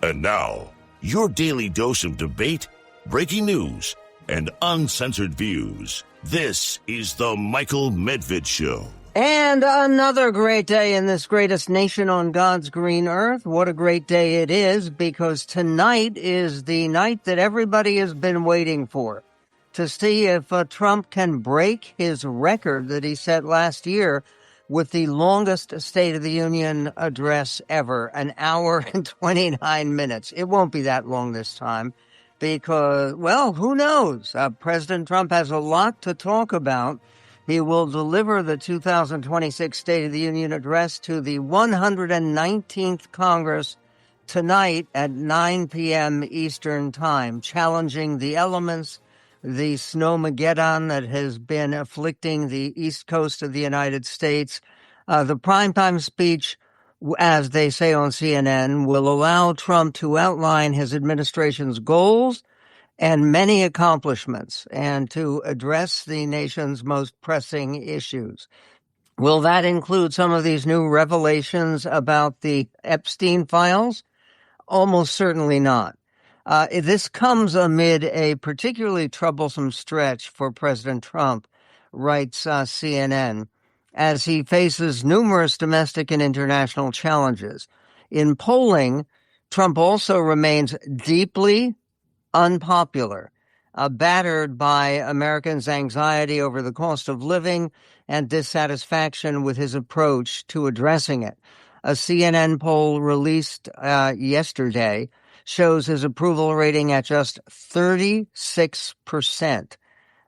And now, your daily dose of debate, breaking news, and uncensored views. This is the Michael Medved Show. And another great day in this greatest nation on God's green earth. What a great day it is, because tonight is the night that everybody has been waiting for, to see if Trump can break his record that he set last year with the longest State of the Union address ever, an hour and 29 minutes. It won't be that long this time because, well, who knows? President Trump has a lot to talk about. He will deliver the 2026 State of the Union address to the 119th Congress tonight at 9 p.m. Eastern Time, challenging the elements, the snowmageddon that has been afflicting the East Coast of the United States. The primetime speech, as they say on CNN, will allow Trump to outline his administration's goals and many accomplishments, and to address the nation's most pressing issues. Will that include some of these new revelations about the Epstein files? Almost certainly not. This comes amid a particularly troublesome stretch for President Trump, writes CNN, as he faces numerous domestic and international challenges. In polling, Trump also remains deeply unpopular, battered by Americans' anxiety over the cost of living and dissatisfaction with his approach to addressing it. A CNN poll released yesterday shows his approval rating at just 36%.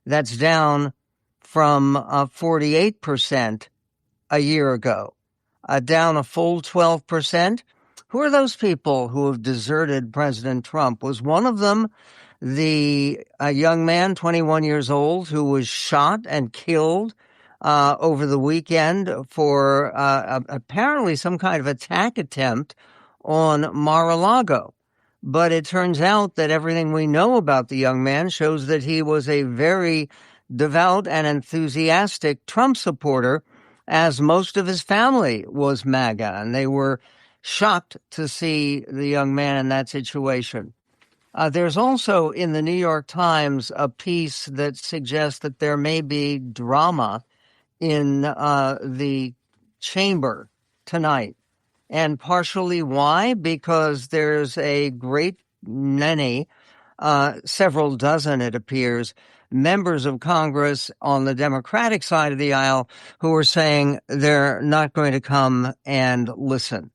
That's down from 48% a year ago, down a full 12%. Who are those people who have deserted President Trump? Was one of them a young man, 21 years old, who was shot and killed over the weekend for apparently some kind of attack attempt on Mar-a-Lago? But it turns out that everything we know about the young man shows that he was a very devout and enthusiastic Trump supporter, as most of his family was MAGA, and they were shocked to see the young man in that situation. There's also in the New York Times a piece that suggests that there may be drama in the chamber tonight. And partially why? Because there's a great many, several dozen it appears, members of Congress on the Democratic side of the aisle who are saying they're not going to come and listen.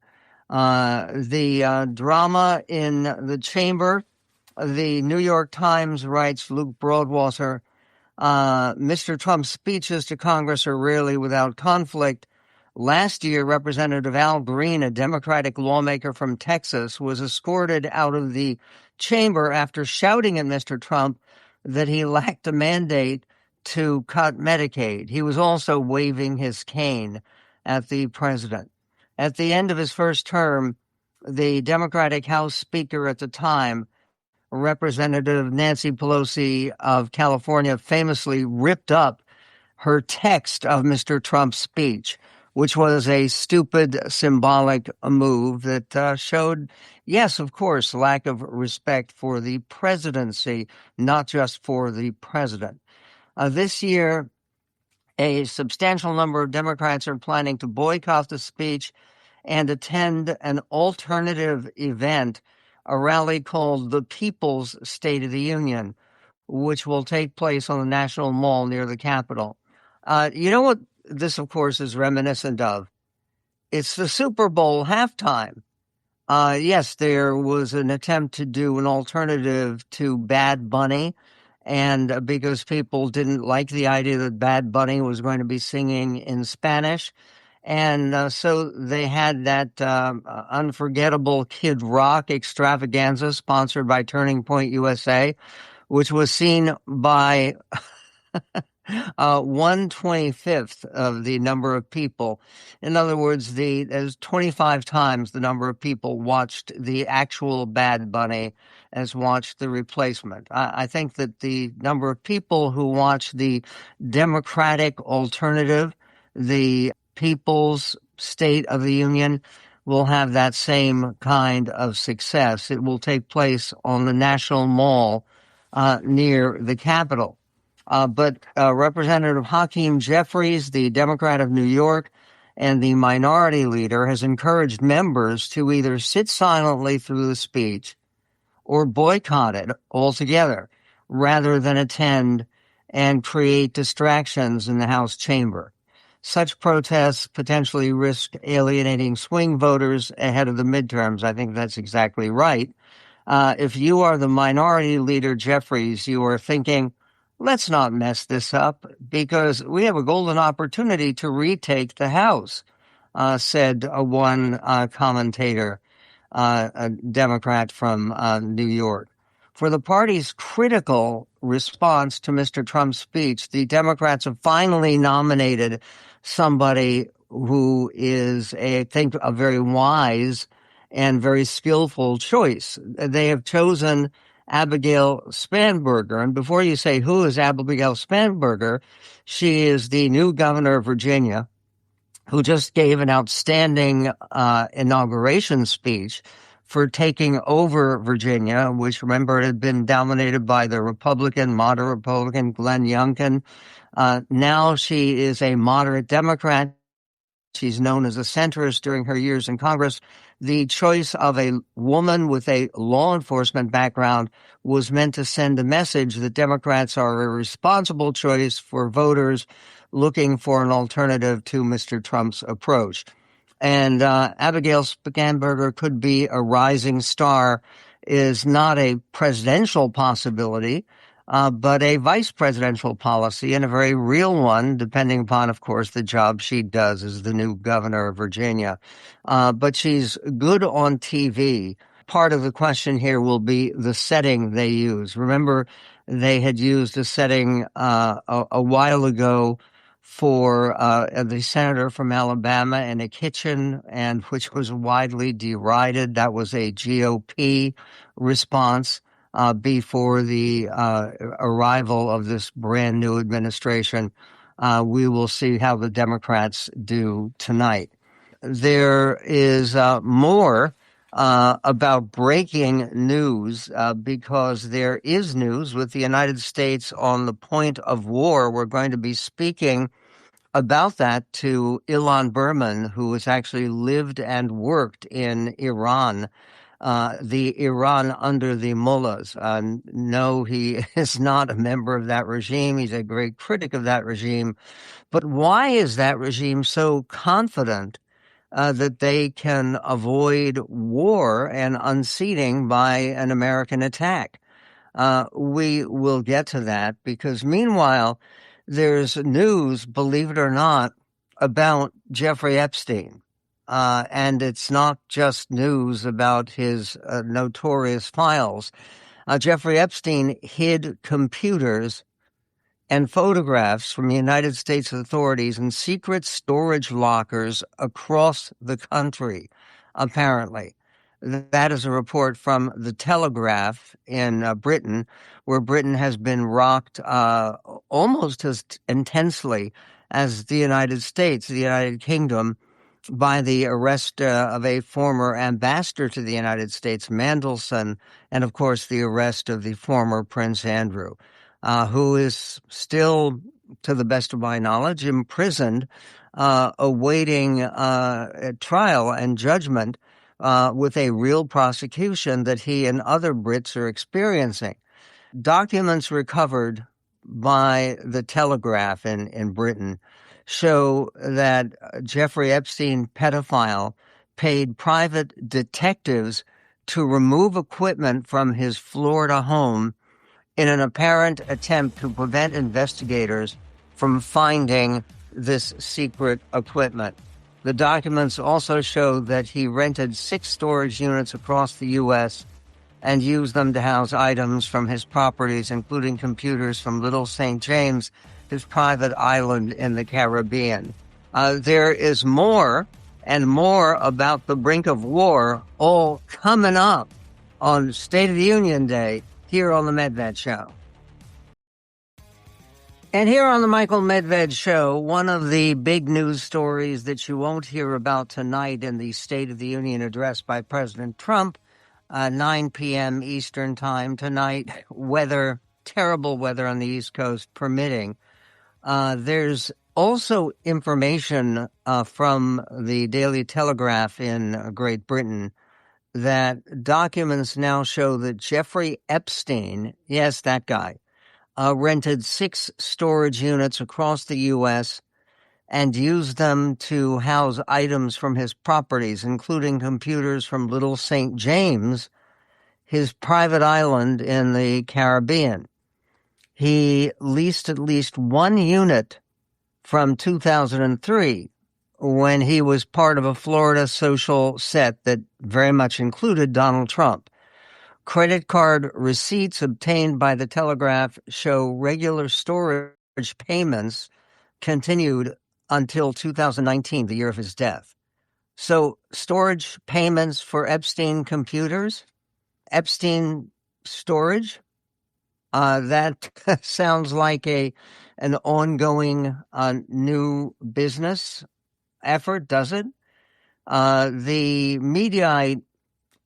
The drama in the chamber, the New York Times writes, Luke Broadwasser, Mr. Trump's speeches to Congress are rarely without conflict. Last year, Representative Al Green, a Democratic lawmaker from Texas, was escorted out of the chamber after shouting at Mr. Trump that he lacked a mandate to cut Medicaid. He was also waving his cane at the president. At the end of his first term, the Democratic House Speaker at the time, Representative Nancy Pelosi of California, famously ripped up her text of Mr. Trump's speech, which was a stupid, symbolic move that showed, yes, of course, lack of respect for the presidency, not just for the president. This year, a substantial number of Democrats are planning to boycott the speech and attend an alternative event, a rally called the People's State of the Union, which will take place on the National Mall near the Capitol. You know what this, of course, is reminiscent of? It's the Super Bowl halftime. Yes, there was an attempt to do an alternative to Bad Bunny, and because people didn't like the idea that Bad Bunny was going to be singing in Spanish, and so they had that unforgettable Kid Rock extravaganza sponsored by Turning Point USA, which was seen by 1/25th of the number of people. In other words, there's 25 times the number of people watched the actual Bad Bunny as watched the replacement. I think that the number of people who watched the Democratic alternative, the People's State of the Union, will have that same kind of success. It will take place on the National Mall near the Capitol. But Representative Hakeem Jeffries, the Democrat of New York, and the minority leader, has encouraged members to either sit silently through the speech or boycott it altogether rather than attend and create distractions in the House chamber. Such protests potentially risk alienating swing voters ahead of the midterms. I think that's exactly right. If you are the minority leader, Jeffries, you are thinking, let's not mess this up because we have a golden opportunity to retake the House, said one commentator, a Democrat from New York. For the party's critical response to Mr. Trump's speech, the Democrats have finally nominated somebody who is, I think, a very wise and very skillful choice. They have chosen Abigail Spanberger. And before you say, who is Abigail Spanberger? She is the new governor of Virginia, who just gave an outstanding inauguration speech for taking over Virginia, which, remember, had been dominated by the moderate Republican Glenn Youngkin. Now she is a moderate Democrat. She's known as a centrist during her years in Congress. The choice of a woman with a law enforcement background was meant to send a message that Democrats are a responsible choice for voters looking for an alternative to Mr. Trump's approach. And Abigail Spanberger could be a rising star, is not a presidential possibility, but a vice presidential policy, and a very real one, depending upon, of course, the job she does as the new governor of Virginia. But she's good on TV. Part of the question here will be the setting they use. Remember, they had used a setting a while ago for the senator from Alabama in a kitchen, and which was widely derided. That was a GOP response before the arrival of this brand new administration. We will see how the Democrats do tonight. There is more about breaking news because there is news with the United States on the point of war. We're going to be speaking about that to Ilan Berman, who has actually lived and worked in Iran, the Iran under the mullahs. No, he is not a member of that regime. He's a great critic of that regime. But why is that regime so confident that they can avoid war and unseating by an American attack? We will get to that because meanwhile, there's news, believe it or not, about Jeffrey Epstein. And it's not just news about his notorious files. Jeffrey Epstein hid computers and photographs from the United States authorities in secret storage lockers across the country, apparently. That is a report from The Telegraph in Britain, where Britain has been rocked almost as intensely as the United States, the United Kingdom, by the arrest of a former ambassador to the United States, Mandelson, and, of course, the arrest of the former Prince Andrew, who is still, to the best of my knowledge, imprisoned, awaiting trial and judgment with a real prosecution that he and other Brits are experiencing. Documents recovered by The Telegraph in Britain show that Jeffrey Epstein, pedophile, paid private detectives to remove equipment from his Florida home in an apparent attempt to prevent investigators from finding this secret equipment. The documents also show that he rented 6 storage units across the U.S. and used them to house items from his properties, including computers from Little St. James, his private island in the Caribbean. There is more and more about the brink of war, all coming up on State of the Union Day here on the MedVet Show. And here on the Michael Medved Show, one of the big news stories that you won't hear about tonight in the State of the Union address by President Trump, 9 p.m. Eastern Time tonight, terrible weather on the East Coast permitting. There's also information from the Daily Telegraph in Great Britain that documents now show that Jeffrey Epstein, yes, that guy, rented 6 storage units across the U.S. and used them to house items from his properties, including computers from Little St. James, his private island in the Caribbean. He leased at least 1 unit from 2003 when he was part of a Florida social set that very much included Donald Trump. Credit card receipts obtained by the Telegraph show regular storage payments continued until 2019, the year of his death. So storage payments for Epstein computers, Epstein storage, that sounds like an ongoing new business effort, does it? The Mediaite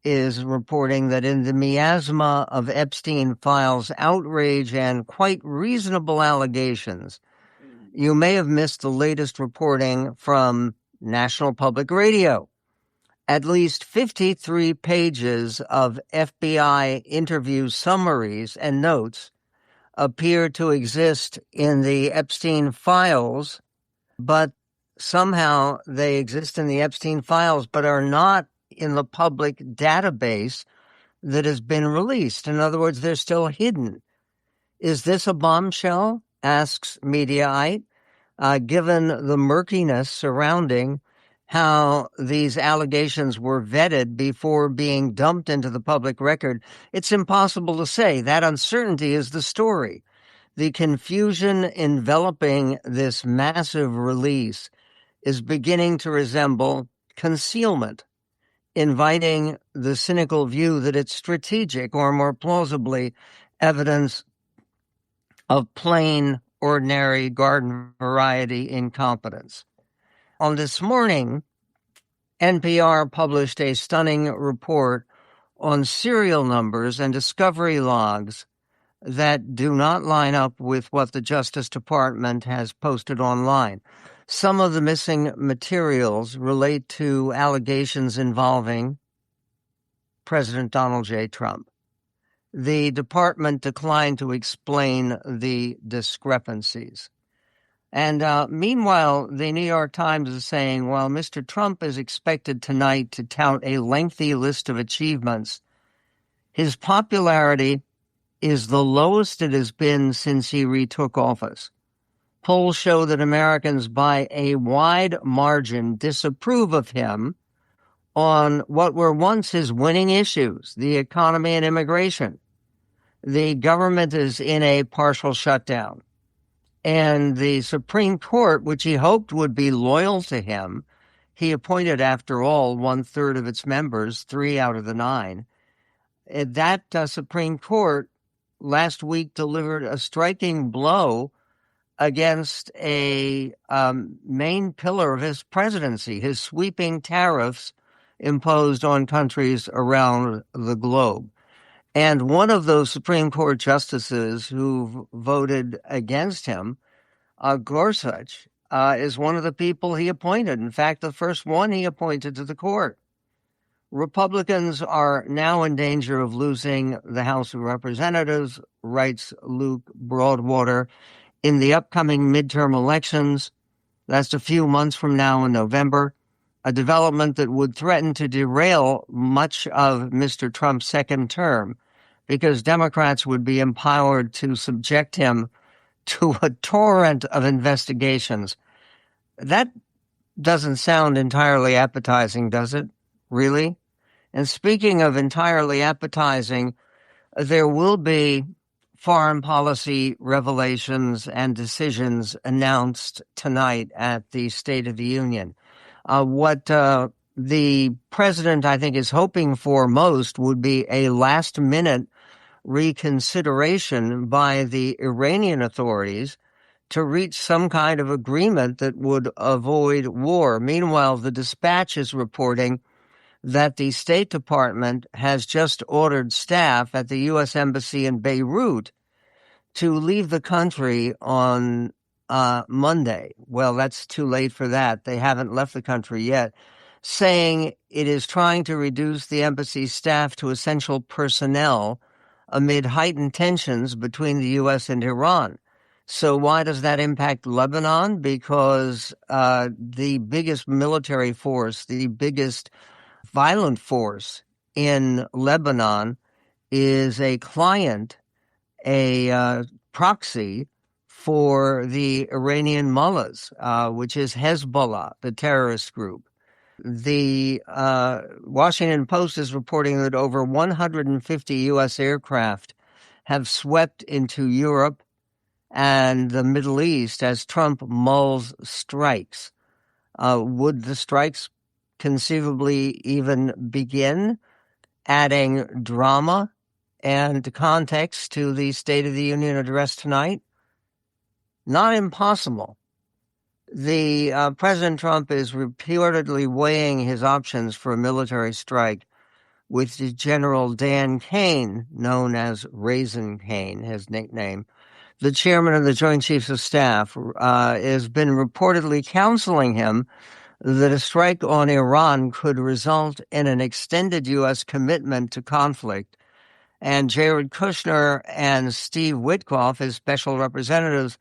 is reporting that in the miasma of Epstein files outrage and quite reasonable allegations, you may have missed the latest reporting from National Public Radio. At least 53 pages of FBI interview summaries and notes appear to exist in the Epstein files, but somehow they exist in the Epstein files, but are not in the public database that has been released. In other words, they're still hidden. Is this a bombshell? Asks Mediaite, given the murkiness surrounding how these allegations were vetted before being dumped into the public record. It's impossible to say. That uncertainty is the story. The confusion enveloping this massive release is beginning to resemble concealment, inviting the cynical view that it's strategic, or more plausibly, evidence of plain, ordinary, garden variety incompetence. On This Morning, NPR published a stunning report on serial numbers and discovery logs that do not line up with what the Justice Department has posted online. Some of the missing materials relate to allegations involving President Donald J. Trump. The department declined to explain the discrepancies. And meanwhile, the New York Times is saying, while Mr. Trump is expected tonight to tout a lengthy list of achievements, his popularity is the lowest it has been since he retook office. Polls show that Americans by a wide margin disapprove of him on what were once his winning issues, the economy and immigration. The government is in a partial shutdown. And the Supreme Court, which he hoped would be loyal to him, he appointed, after all, 1/3 of its members, 3 out of the 9. That Supreme Court last week delivered a striking blow against a main pillar of his presidency, his sweeping tariffs imposed on countries around the globe. And one of those Supreme Court justices who voted against him, Gorsuch, is one of the people he appointed. In fact, the first one he appointed to the court. Republicans are now in danger of losing the House of Representatives, writes Luke Broadwater, in the upcoming midterm elections. That's a few months from now in November, a development that would threaten to derail much of Mr. Trump's second term, because Democrats would be empowered to subject him to a torrent of investigations. That doesn't sound entirely appetizing, does it? Really? And speaking of entirely appetizing, there will be foreign policy revelations and decisions announced tonight at the State of the Union. What the president, I think, is hoping for most would be a last-minute reconsideration by the Iranian authorities to reach some kind of agreement that would avoid war. Meanwhile, the Dispatch is reporting that the State Department has just ordered staff at the U.S. Embassy in Beirut to leave the country on Monday. Well, that's too late for that. They haven't left the country yet, saying it is trying to reduce the embassy staff to essential personnel amid heightened tensions between the U.S. and Iran. So why does that impact Lebanon? Because the biggest military force, the biggest violent force in Lebanon is a client, a proxy for the Iranian mullahs, which is Hezbollah, the terrorist group. The Washington Post is reporting that over 150 U.S. aircraft have swept into Europe and the Middle East as Trump mulls strikes. Would the strikes conceivably even begin, adding drama and context to the State of the Union address tonight? Not impossible. The President Trump is reportedly weighing his options for a military strike with General Dan Kane, known as Raisin Kane, his nickname. The chairman of the Joint Chiefs of Staff has been reportedly counseling him that a strike on Iran could result in an extended U.S. commitment to conflict. And Jared Kushner and Steve Witkoff, his special representatives,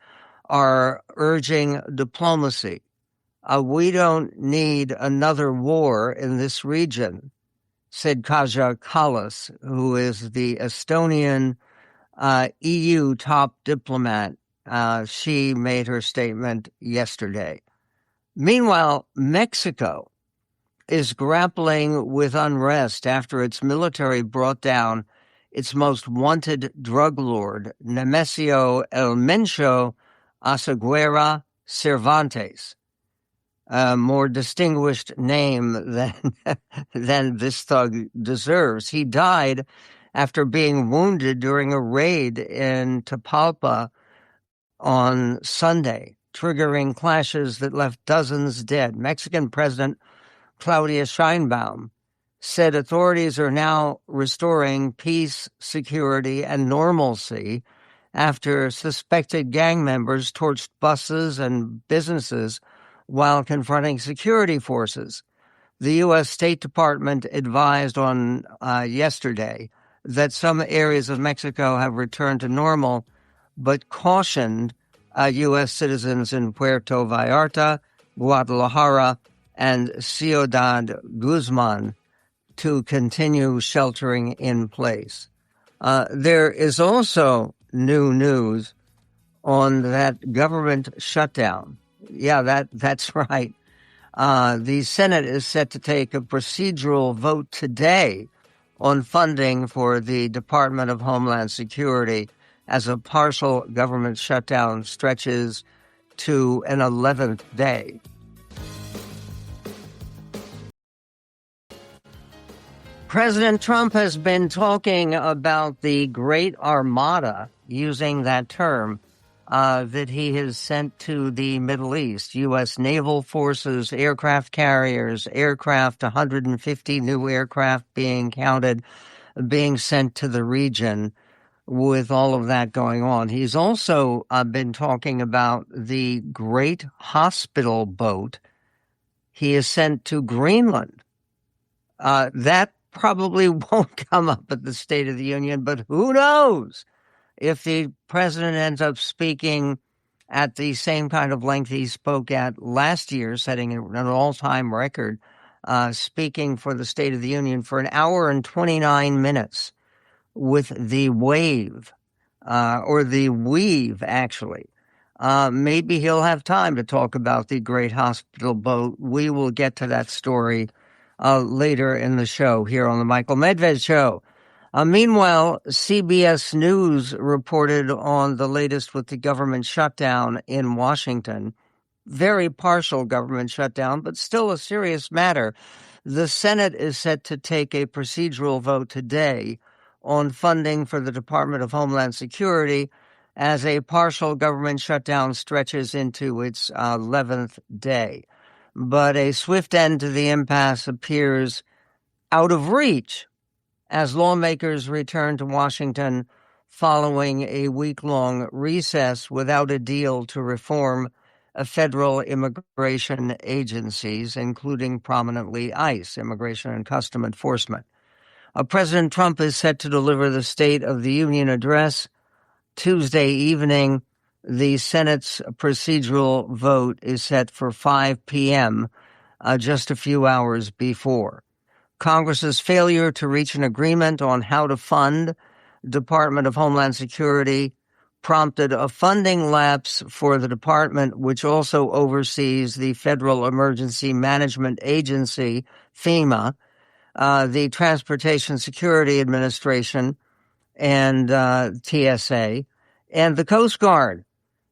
are urging diplomacy. We don't need another war in this region, said Kaja Kallas, who is the Estonian EU top diplomat. She made her statement yesterday. Meanwhile, Mexico is grappling with unrest after its military brought down its most wanted drug lord, Nemesio El Mencho Asaguera Cervantes, a more distinguished name than this thug deserves. He died after being wounded during a raid in Tapalpa on Sunday, triggering clashes that left dozens dead. Mexican President Claudia Sheinbaum said authorities are now restoring peace, security, and normalcy after suspected gang members torched buses and businesses while confronting security forces. The U.S. State Department advised on yesterday that some areas of Mexico have returned to normal, but cautioned U.S. citizens in Puerto Vallarta, Guadalajara, and Ciudad Guzman to continue sheltering in place. There is also new news on that government shutdown. Yeah, that's right. The Senate is set to take a procedural vote today on funding for the Department of Homeland Security as a partial government shutdown stretches to an 11th day. President Trump has been talking about the Great Armada, using that term, that he has sent to the Middle East. U.S. naval forces, aircraft carriers, 150 new aircraft being counted, being sent to the region with all of that going on. He's also been talking about the Great Hospital Boat he has sent to Greenland. That probably won't come up at the State of the Union, but who knows? If the president ends up speaking at the same kind of length he spoke at last year, setting an all-time record, speaking for the State of the Union for 1 hour and 29 minutes with the wave, or the weave, actually. Maybe he'll have time to talk about the Great Hospital Boat. We will get to that story later in the show here on the Michael Medved Show. Meanwhile, CBS News reported on the latest with the government shutdown in Washington. Very partial government shutdown, but still a serious matter. The Senate is set to take a procedural vote today on funding for the Department of Homeland Security as a partial government shutdown stretches into its 11th day. But a swift end to the impasse appears out of reach as lawmakers return to Washington following a week-long recess without a deal to reform federal immigration agencies, including prominently ICE, Immigration and Customs Enforcement. President Trump is set to deliver the State of the Union address Tuesday evening. The Senate's procedural vote is set for 5 p.m., just a few hours before. Congress's failure to reach an agreement on how to fund Department of Homeland Security prompted a funding lapse for the department, which also oversees the Federal Emergency Management Agency, FEMA, the Transportation Security Administration, and TSA, and the Coast Guard.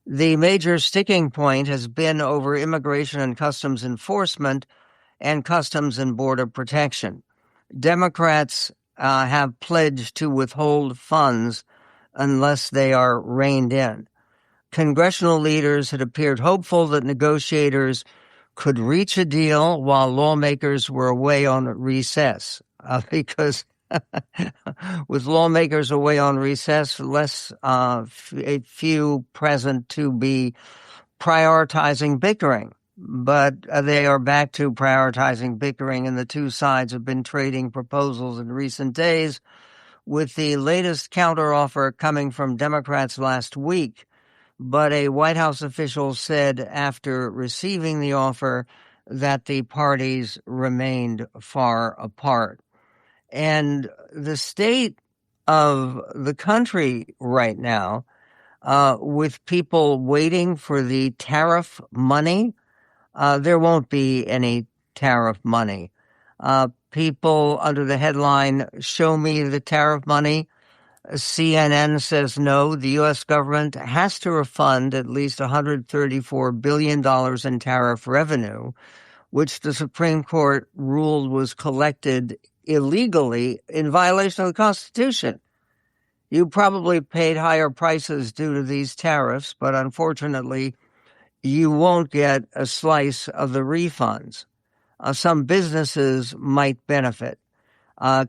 The major sticking point has been over Immigration and Customs Enforcement and Customs and Border Protection. Democrats have pledged to withhold funds unless they are reined in. Congressional leaders had appeared hopeful that negotiators could reach a deal while lawmakers were away on recess, because with lawmakers away on recess, less a few present to be prioritizing bickering. But they are back to prioritizing bickering, and the two sides have been trading proposals in recent days, with the latest counteroffer coming from Democrats last week. But a White House official said after receiving the offer that the parties remained far apart. And the state of the country right now, with people waiting for the tariff money, there won't be any tariff money. People under the headline, "Show me the tariff money." CNN says no, the U.S. government has to refund at least $134 billion in tariff revenue, which the Supreme Court ruled was collected illegally in violation of the Constitution. You probably paid higher prices due to these tariffs, but unfortunately, you won't get a slice of the refunds. Some businesses might benefit.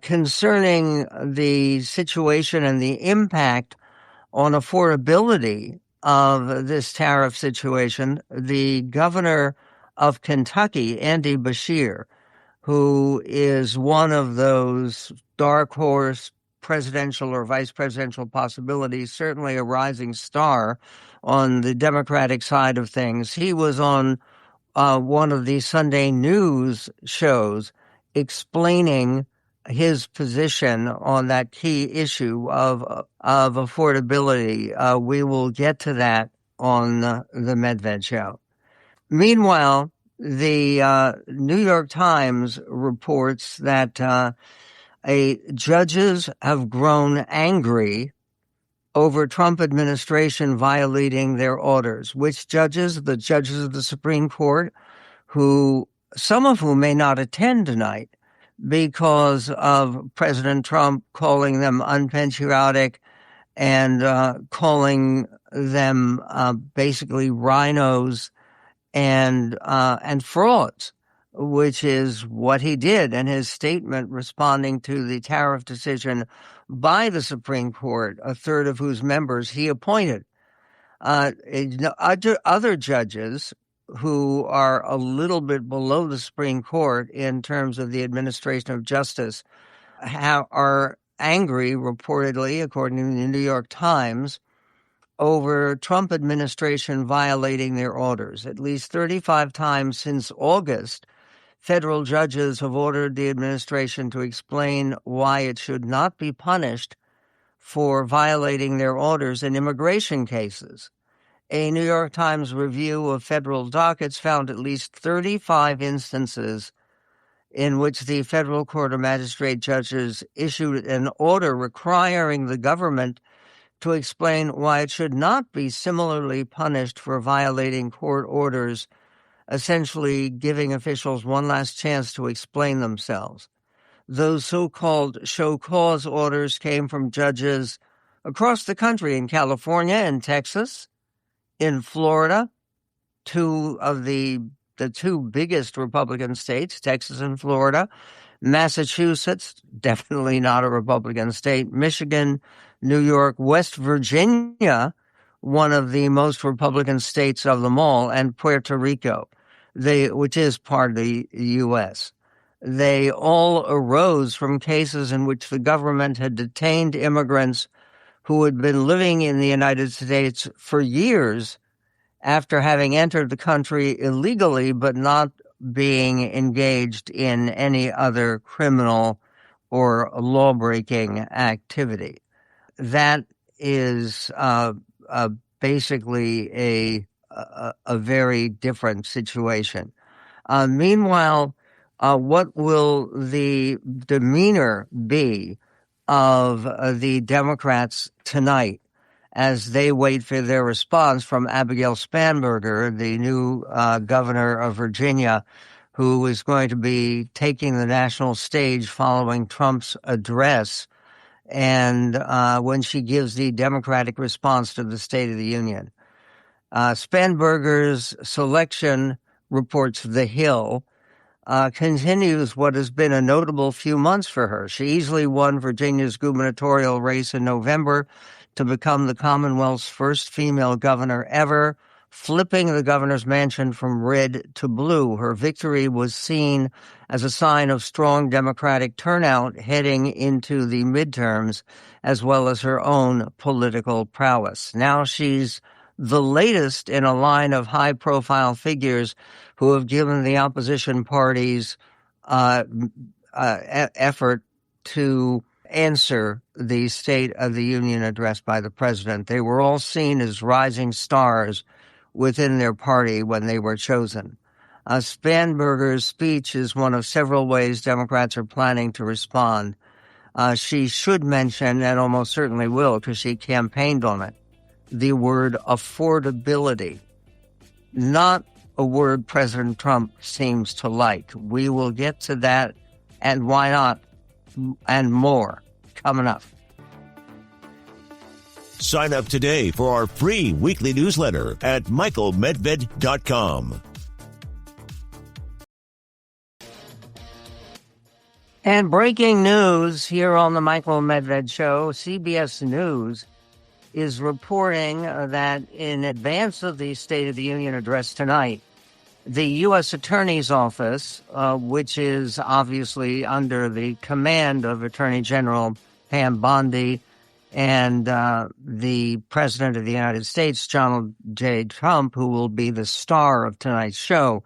Concerning the situation and the impact on affordability of this tariff situation, the governor of Kentucky, Andy Beshear, who is one of those dark horse presidential or vice presidential possibilities, certainly a rising star on the Democratic side of things. He was on one of the Sunday news shows explaining his position on that key issue of affordability. We will get to that on the Medved Show. Meanwhile, the New York Times reports that judges have grown angry over Trump administration violating their orders. Which judges? The judges of the Supreme Court, some of whom may not attend tonight because of President Trump calling them unpatriotic and calling them basically rhinos and frauds, which is what he did in his statement responding to the tariff decision by the Supreme Court, a third of whose members he appointed. Other judges who are a little bit below the Supreme Court in terms of the administration of justice are angry, reportedly, according to the New York Times, over Trump administration violating their orders. At least 35 times since August, federal judges have ordered the administration to explain why it should not be punished for violating their orders in immigration cases. A New York Times review of federal dockets found at least 35 instances in which the federal court of magistrate judges issued an order requiring the government to explain why it should not be similarly punished for violating court orders, essentially giving officials one last chance to explain themselves. Those so-called show cause orders came from judges across the country, in California and Texas, in Florida, two of the two biggest Republican states, Texas and Florida, Massachusetts, definitely not a Republican state, Michigan, New York, West Virginia, one of the most Republican states of them all, and Puerto Rico, which is part of the U.S. They all arose from cases in which the government had detained immigrants who had been living in the United States for years after having entered the country illegally, but not being engaged in any other criminal or law-breaking activity. That is basically a very different situation. Meanwhile, what will the demeanor be of the Democrats tonight as they wait for their response from Abigail Spanberger, the new governor of Virginia, who is going to be taking the national stage following Trump's address, and when she gives the Democratic response to the State of the Union. Spanberger's selection, reports The Hill, continues what has been a notable few months for her. She easily won Virginia's gubernatorial race in November to become the Commonwealth's first female governor ever, flipping the governor's mansion from red to blue. Her victory was seen as a sign of strong Democratic turnout heading into the midterms, as well as her own political prowess. Now she's the latest in a line of high-profile figures who have given the opposition parties effort to answer the State of the Union address by the president. They were all seen as rising stars within their party when they were chosen. Spanberger's speech is one of several ways Democrats are planning to respond. She should mention, and almost certainly will because she campaigned on it, the word affordability, not a word President Trump seems to like. We will get to that, and why not, and more coming up. Sign up today for our free weekly newsletter at michaelmedved.com. And breaking news here on the Michael Medved Show, CBS News is reporting that in advance of the State of the Union address tonight, the U.S. Attorney's Office, which is obviously under the command of Attorney General Pam Bondi and the President of the United States, Donald J. Trump, who will be the star of tonight's show.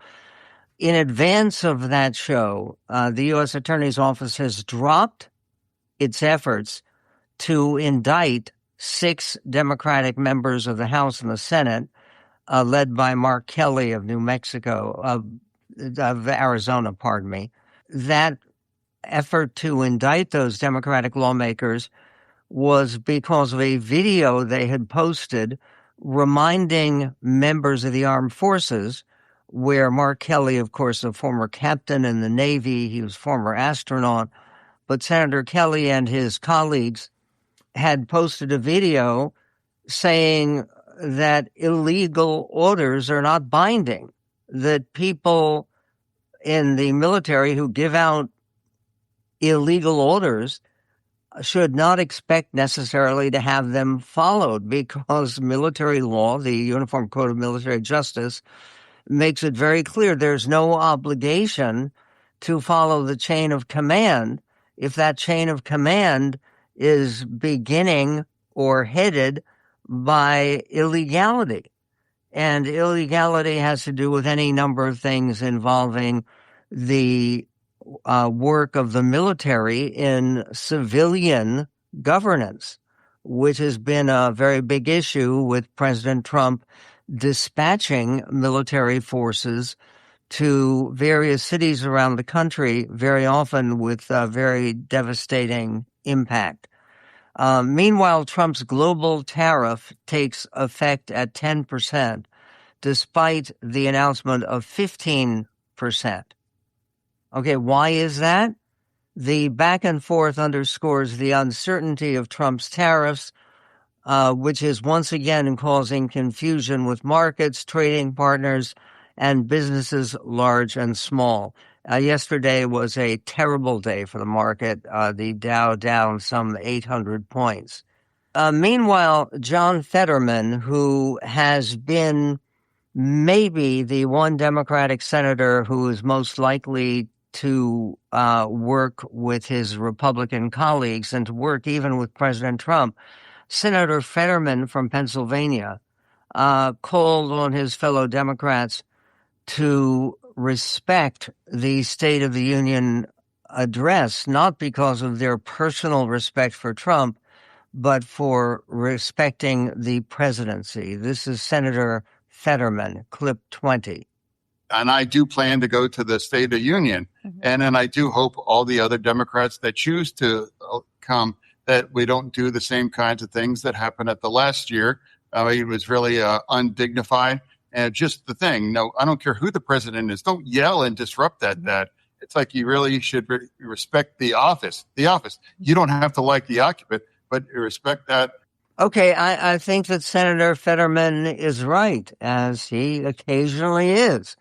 In advance of that show, the U.S. Attorney's Office has dropped its efforts to indict 6 Democratic members of the House and the Senate, led by Mark Kelly of New Mexico, of Arizona, pardon me. That effort to indict those Democratic lawmakers was because of a video they had posted reminding members of the armed forces, where Mark Kelly, of course, a former captain in the Navy, he was a former astronaut, but Senator Kelly and his colleagues had posted a video saying that illegal orders are not binding, that people in the military who give out illegal orders should not expect necessarily to have them followed, because military law, the Uniform Code of Military Justice, makes it very clear there's no obligation to follow the chain of command if that chain of command is beginning or headed by illegality. And illegality has to do with any number of things involving the work of the military in civilian governance, which has been a very big issue with President Trump dispatching military forces to various cities around the country, very often with very devastating impact. Meanwhile, Trump's global tariff takes effect at 10%, despite the announcement of 15%. Okay, why is that? The back and forth underscores the uncertainty of Trump's tariffs, which is once again causing confusion with markets, trading partners, and businesses large and small. Yesterday was a terrible day for the market. The Dow down some 800 points. Meanwhile, John Fetterman, who has been maybe the one Democratic senator who is most likely to work with his Republican colleagues and to work even with President Trump, Senator Fetterman from Pennsylvania called on his fellow Democrats to respect the State of the Union address, not because of their personal respect for Trump, but for respecting the presidency. This is Senator Fetterman, clip 20. And I do plan to go to the State of the Union. Mm-hmm. And then I do hope all the other Democrats that choose to come, that we don't do the same kinds of things that happened at the last year. It was really undignified. And just the thing, no, I don't care who the president is. Don't yell and disrupt that. It's like you really should respect the office. You don't have to like the occupant, but respect that. Okay, I think that Senator Fetterman is right, as he occasionally is,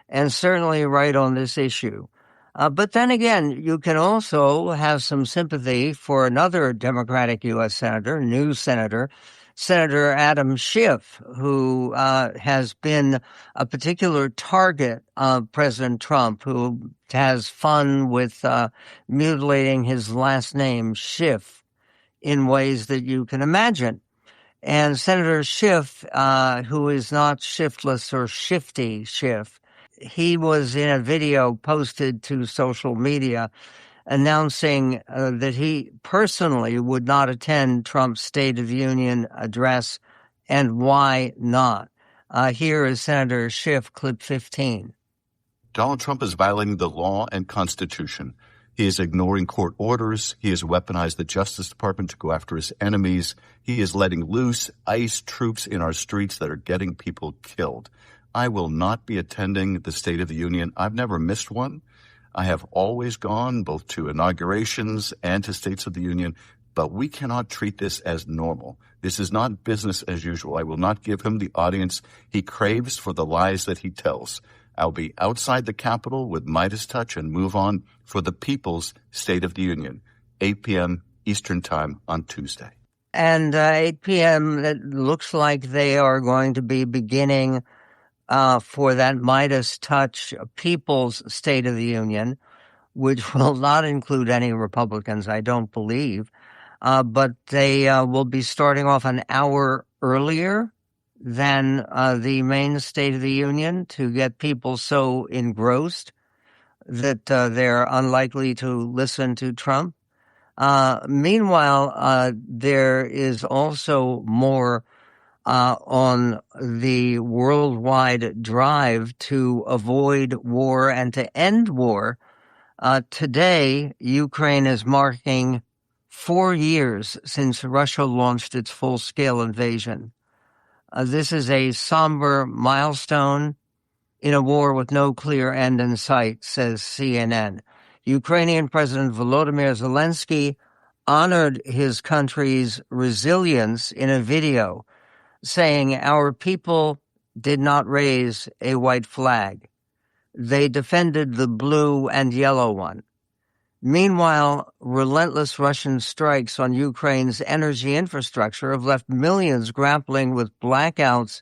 and certainly right on this issue. But then again, you can also have some sympathy for another Democratic U.S. senator, new senator, Senator Adam Schiff, who has been a particular target of President Trump, who has fun with mutilating his last name, Schiff, in ways that you can imagine. And Senator Schiff, who is not shiftless or shifty Schiff, he was in a video posted to social media announcing that he personally would not attend Trump's State of the Union address, and why not. Here is Senator Schiff, clip 15. Donald Trump is violating the law and Constitution. He is ignoring court orders. He has weaponized the Justice Department to go after his enemies. He is letting loose ICE troops in our streets that are getting people killed. I will not be attending the State of the Union. I've never missed one. I have always gone both to inaugurations and to States of the Union, but we cannot treat this as normal. This is not business as usual. I will not give him the audience he craves for the lies that he tells. I'll be outside the Capitol with Midas touch and move on for the People's State of the Union, 8 p.m. Eastern Time on Tuesday. And 8 p.m., it looks like they are going to be beginning for that Midas touch People's State of the Union, which will not include any Republicans, I don't believe. But they will be starting off an hour earlier than the main State of the Union to get people so engrossed that they're unlikely to listen to Trump. Meanwhile, there is also more on the worldwide drive to avoid war and to end war. Today, Ukraine is marking 4 years since Russia launched its full-scale invasion. This is a somber milestone in a war with no clear end in sight, says CNN. Ukrainian President Volodymyr Zelensky honored his country's resilience in a video, saying, "Our people did not raise a white flag. They defended the blue and yellow one." Meanwhile, relentless Russian strikes on Ukraine's energy infrastructure have left millions grappling with blackouts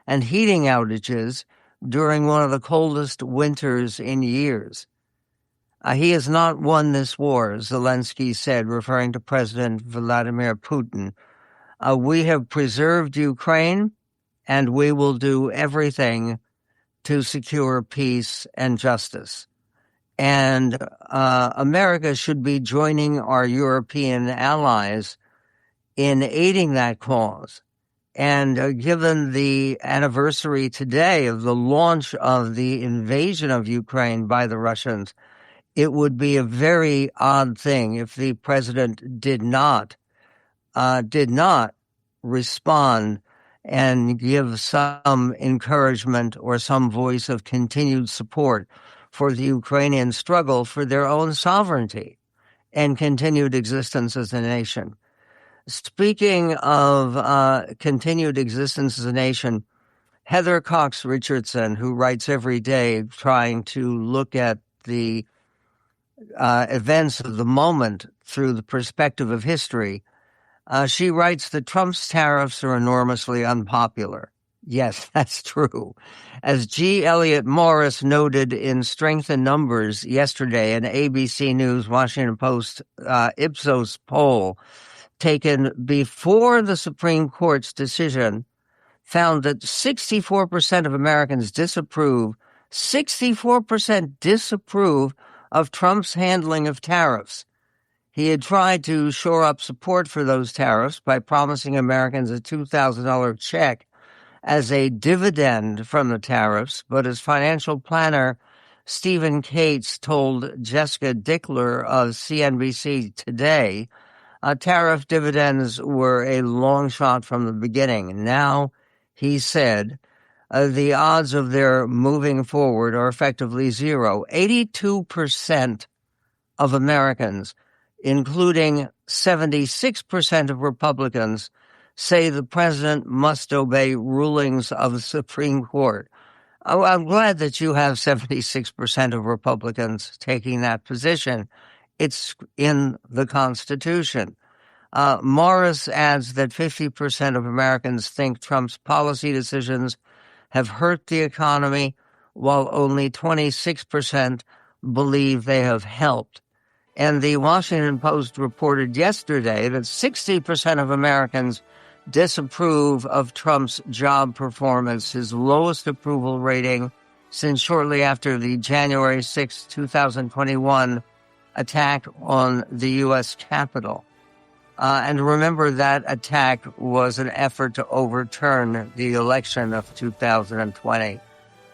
and heating outages during one of the coldest winters in years. He has not won this war, Zelensky said, referring to President Vladimir Putin. We have preserved Ukraine, and we will do everything to secure peace and justice. And America should be joining our European allies in aiding that cause. And given the anniversary today of the launch of the invasion of Ukraine by the Russians, it would be a very odd thing if the president did not respond and give some encouragement or some voice of continued support for the Ukrainian struggle for their own sovereignty and continued existence as a nation. Speaking of continued existence as a nation, Heather Cox Richardson, who writes every day trying to look at the events of the moment through the perspective of history, she writes that Trump's tariffs are enormously unpopular. Yes, that's true. As G. Elliott Morris noted in Strength in Numbers yesterday, an ABC News Washington Post Ipsos poll taken before the Supreme Court's decision found that 64% of Americans disapprove 64% of Trump's handling of tariffs. He had tried to shore up support for those tariffs by promising Americans a $2,000 check as a dividend from the tariffs, but his financial planner, Stephen Cates, told Jessica Dickler of CNBC Today, tariff dividends were a long shot from the beginning. Now, he said, the odds of their moving forward are effectively zero. 82% of Americans, including 76% of Republicans, say the president must obey rulings of the Supreme Court. Oh, I'm glad that you have 76% of Republicans taking that position. It's in the Constitution. Morris adds that 50% of Americans think Trump's policy decisions have hurt the economy, while only 26% believe they have helped. And the Washington Post reported yesterday that 60% of Americans disapprove of Trump's job performance, his lowest approval rating since shortly after the January 6, 2021 attack on the U.S. Capitol. And remember, that attack was an effort to overturn the election of 2020.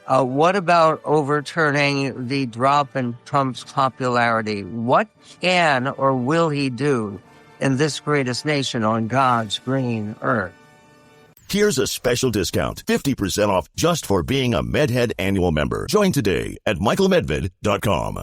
What about overturning the drop in Trump's popularity? What can or will he do in this greatest nation on God's green earth? Here's a special discount, 50% off just for being a MedHead annual member. Join today at michaelmedved.com.